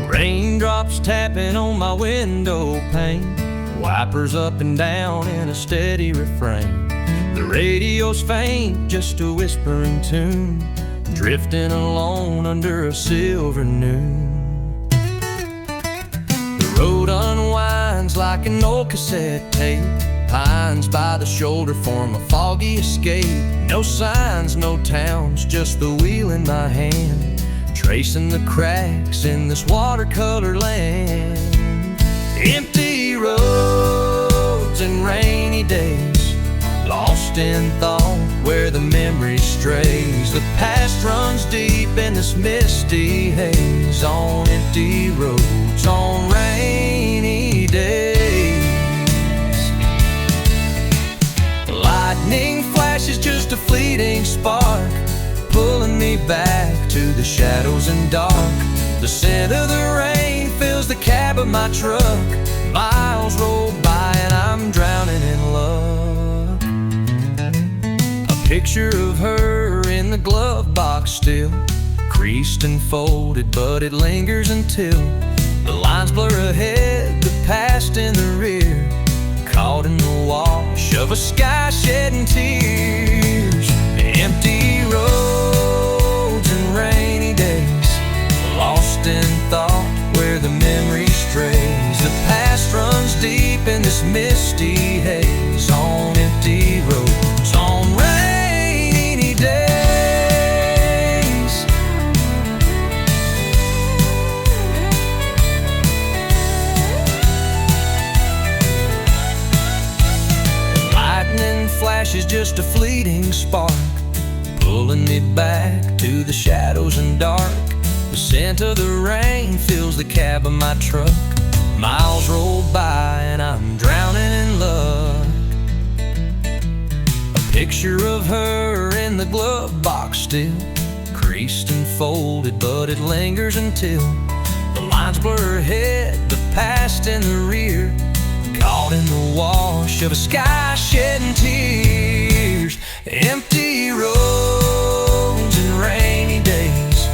Raindrops tapping on my window pane, wipers up and down in a steady refrain. The radio's faint, just a whispering tune, drifting alone under a silver noon. The road unwinds like an old cassette tape, pines by the shoulder form a foggy escape. No signs, no towns, just the wheel in my hand, tracing the cracks in this watercolor land. Empty roads and rainy days, lost in thought where the memory strays. The past runs deep in this misty haze, on empty roads, on rainy days. Lightning flashes, just a fleeting spark, pulling me back to the shadows and dark. The scent of the rain fills the cab of my truck. Miles roll by and I'm drowning in luck. A picture of her in the glove box still, creased and folded, but it lingers until the lines blur ahead, the past in the rear, caught in the wash of a sky shedding tears. Empty roads and rainy days, lost in thought where the memory strays. The past runs deep in this misty haze, on empty roads, on rainy days. Lightning flashes, just a fleeting spark, pulling me back to the shadows and dark. The scent of the rain fills the cab of my truck. Miles roll by and I'm drowning in luck. A picture of her in the glove box still, creased and folded, but it lingers until the lines blur ahead, the past in the rear, caught in the wash of a sky shedding tears. Empty roads and rainy days,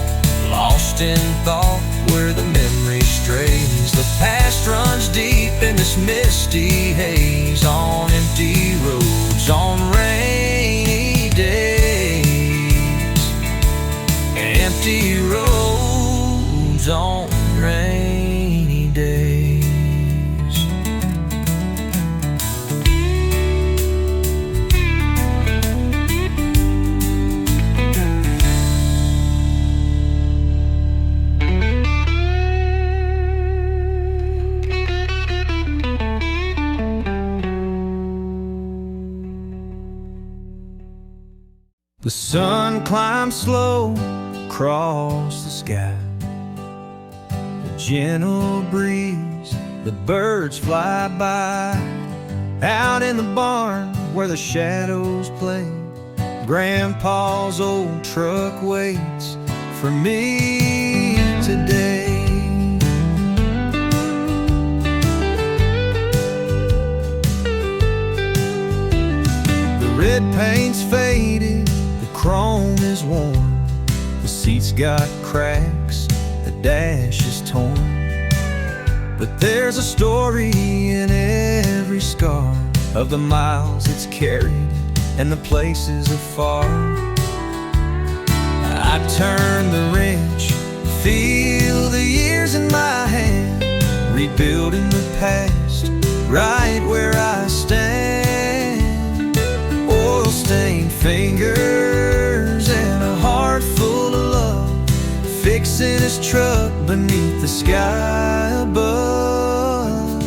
lost in thought where the memory strays. The past runs deep in this misty haze, on empty roads, on rainy days. Empty roads on rainy days. The sun climbs slow across the sky, a gentle breeze, the birds fly by. Out in the barn where the shadows play, Grandpa's old truck waits for me today. The red paint's faded, the chrome is worn, the seat's got cracks, the dash is torn. But there's a story in every scar of the miles it's carried and the places afar. I turn the wrench, feel the years in my hand, rebuilding the past right where I stand. Oil-stained fingers and a heart full of love, fixing his truck beneath the sky above.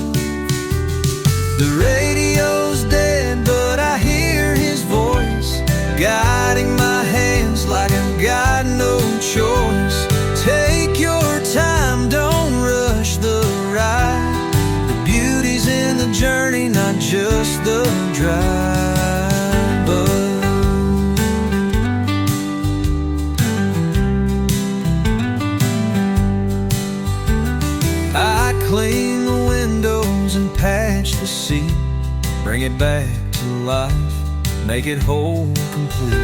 The radio's dead, but I hear his voice guiding my hands like I've got no choice. Take your time, don't rush the ride. The beauty's in the journey, not just the drive. But I clean the windows and patch the seat, bring it back to life, make it whole, complete.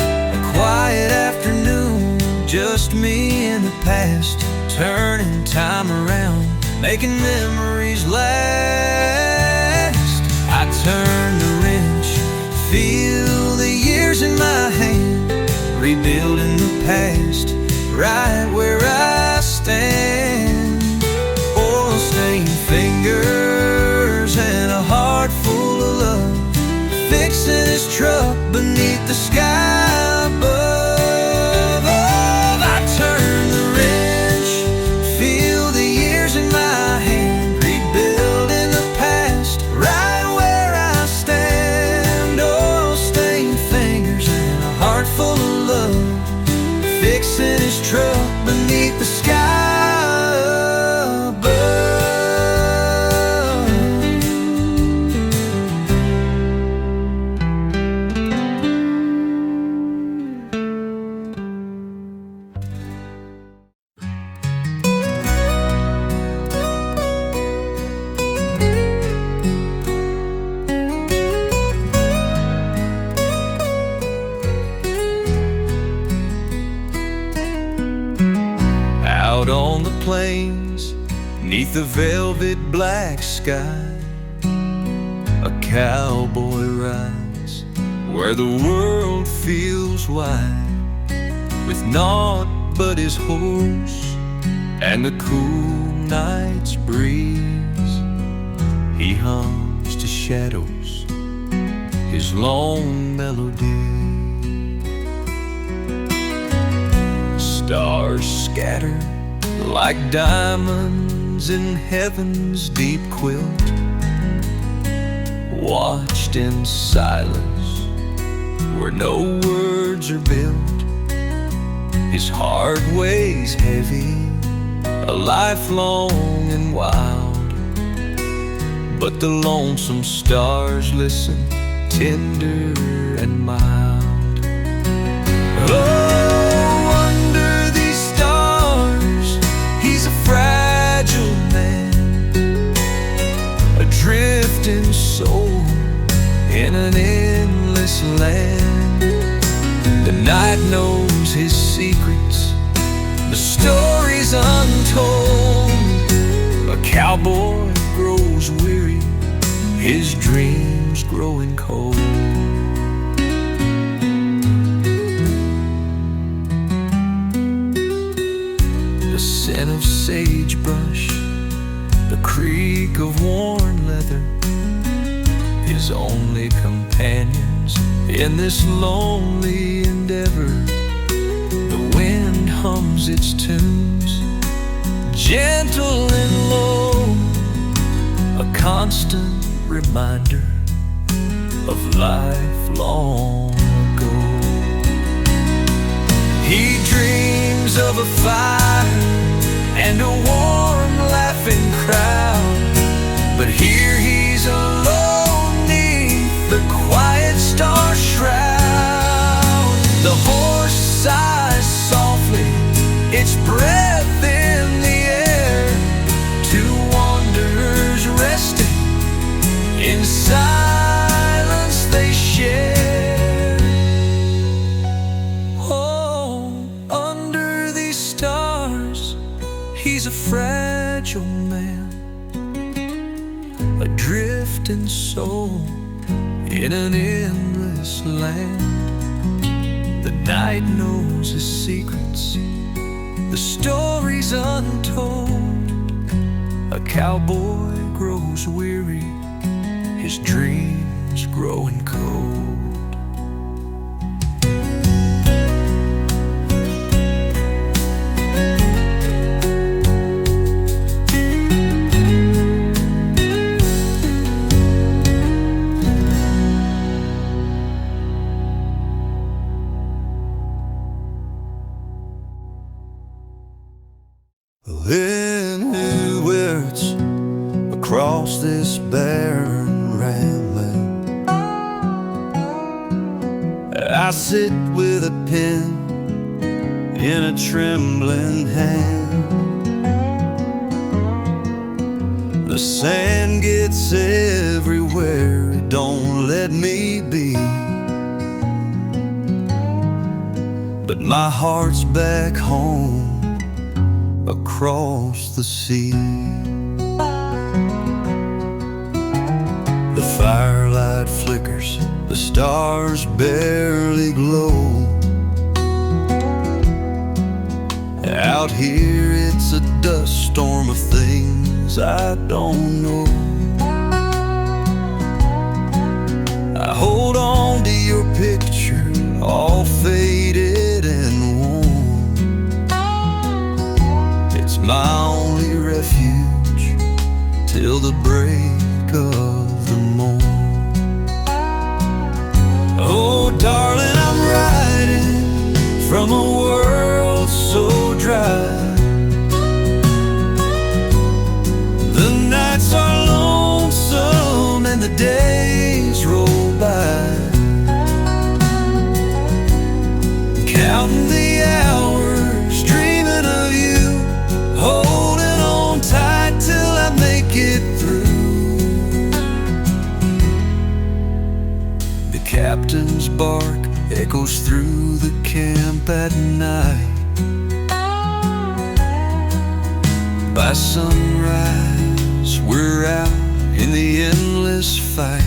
A quiet afternoon, just me in the past, turning time around, making memories last. I turn the wrench, feel the years in my hand, rebuilding the past right where I stand. Oil-stained fingers and a heart full of love, fixing his truck beneath the sky above. I turn the wrench, feel the years in my hand, rebuilding the past right where I stand. Oil-stained fingers and a heart full of love, fixing his truck beneath the sky. Out on the plains, neath the velvet black sky, a cowboy rides where the world feels wide, with naught but his horse and the cool night's breeze. He hums to shadows his lone melody. Stars scatter like diamonds in heaven's deep quilt, watched in silence where no words are built. His heart weighs heavy, a life long and wild, but the lonesome stars listen, tender and mild. Oh, under these stars, he's a fragile man, a drifting soul in an endless land. The night knows his secrets, the stories untold. A cowboy grows weary, his dreams growing cold. The scent of sagebrush, the creak of worn leather, his only companions in this lonely endeavor. The wind hums its tunes, gentle and low, a constant reminder of life long ago. He dreams of a fire and a warm laughing crowd, but here he's alone neath the quiet star shroud. fragile man, a drifting soul in an endless land. The night knows his secrets, the stories untold. A cowboy grows weary, his dreams growing cold. In new words across this barren rambling, I sit with a pen in a trembling hand. The sand gets everywhere, it don't let me be, but my heart's back home across the sea. The firelight flickers, the stars barely glow. Out here it's a dust storm of things I don't know. I hold on to your picture, all faded and worn. It's my only refuge till the break of the morn. Oh darling, I'm riding from a world so dry. The nights are lonesome and the days roll by, counting the hours, dreaming of you, holding on tight till I make it through. The captain's bark echoes through the camp at night. By sunrise, we're out in the endless fight.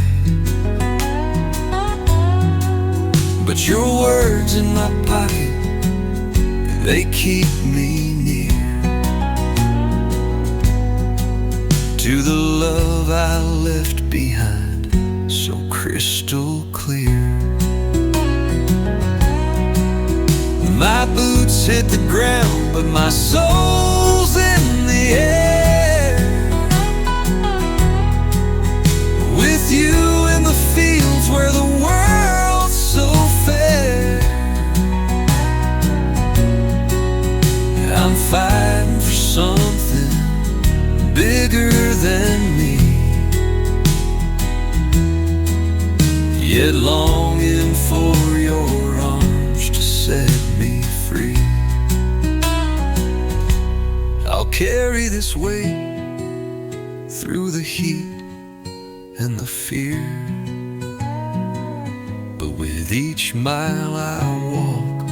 But your words in my pocket, they keep me near to the love I left behind, so crystal clear. My boots hit the ground, but my soul's in the air. With you in the fields where the world's so fair, I'm fighting for something bigger than me, yet longing for your arms to set me free. I'll carry this weight through the heat and the fear, but with each mile I walk,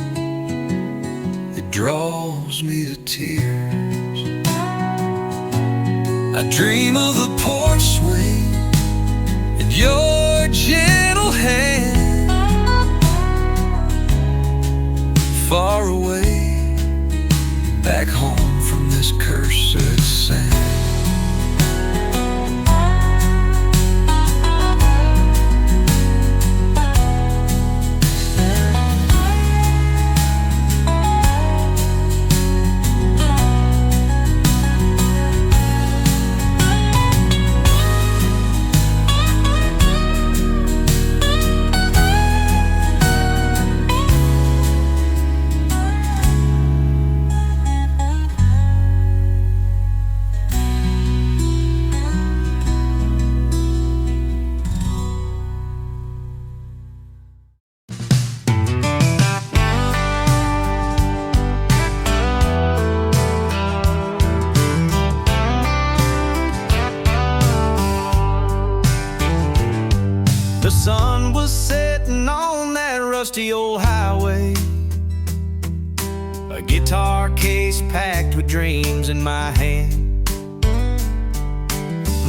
it draws me to tears. I dream of the porch swing and your gentle hand, far away, back home from this cursed sand. The sun was setting on that rusty old highway. A guitar guitar case packed with dreams in my hand.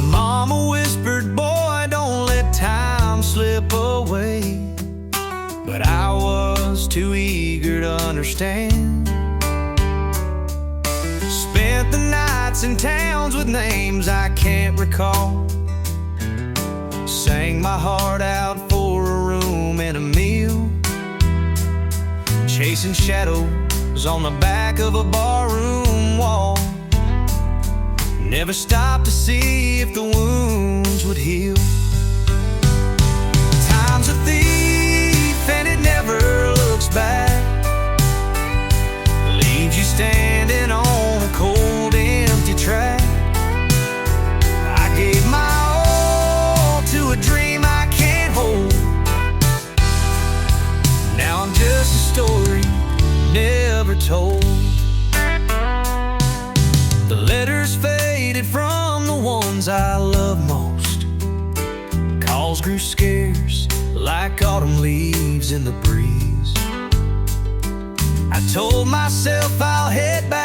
Mama whispered, boy, don't let time slip away. But I was too eager to understand. Spent the nights in towns with names I can't recall. Sang my heart out for a room and a meal. Chasing shadows on the back of a barroom wall. Never stopped to see if the wounds would heal. Time's a thief and it never looks back. Leaves you standing on a cold, empty track. I gave my all to a dream I can't hold. Now I'm just a story never told. The letters faded from the ones I love most. Calls grew scarce like autumn leaves in the breeze. I told myself I'll head back